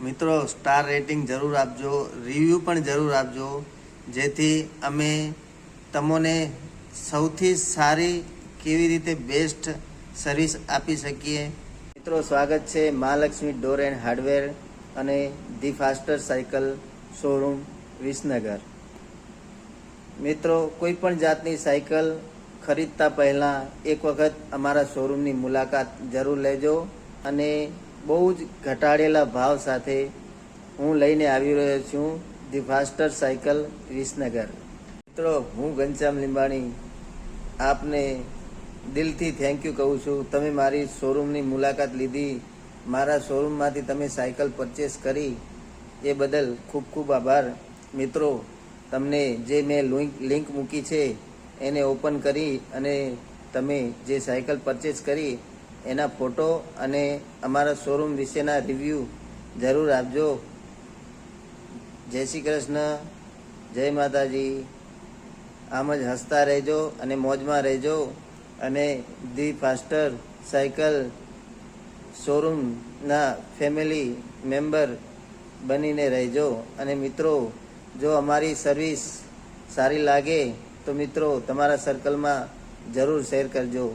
મિત્રો star rating જરૂર આપજો, રિવ્યૂ પણ જરૂર આપજો, જેથી અમે તમને સૌથી સારી કેવી રીતે બેસ્ટ સર્વિસ આપી શકીએ. મિત્રો સ્વાગત છે મહાલક્ષ્મી ડોર એન્ડ હાર્ડવેર અને the faster cycle showroom Visnagar. મિત્રો કોઈ પણ જાતની સાયકલ ખરીદતા પહેલાં એક વખત અમારા શોરૂમની મુલાકાત જરૂર લેજો અને બહુ જ ઘટાડેલા ભાવ સાથે હું લઈને આવી રહ્યો છું ધી ફાસ્ટર સાયકલ વિસનગર. મિત્રો હું ઘનશ્યામ લીંબાણી આપને દિલથી થેન્ક યુ કહું છું. તમે મારી શોરૂમની મુલાકાત લીધી, મારા શોરૂમમાંથી તમે સાયકલ પરચેસ કરી એ બદલ ખૂબ ખૂબ આભાર. મિત્રો તમને જે મેં લિંક મૂકી છે એને ઓપન કરી અને તમે જે સાયકલ પરચેસ કરી એના ફોટો અને અમારા શોરૂમ વિશેના રિવ્યૂ જરૂર આપજો. જય શ્રી કૃષ્ણ, જય માતાજી. આમ જ હસતા રહેજો અને મોજમાં રહેજો અને ધી ફાસ્ટર સાયકલ શોરૂમના ફેમિલી મેમ્બર બનીને રહેજો. અને મિત્રો જો અમારી સર્વિસ સારી લાગે તો મિત્રો તમારા સર્કલમાં જરૂર શેર કરજો.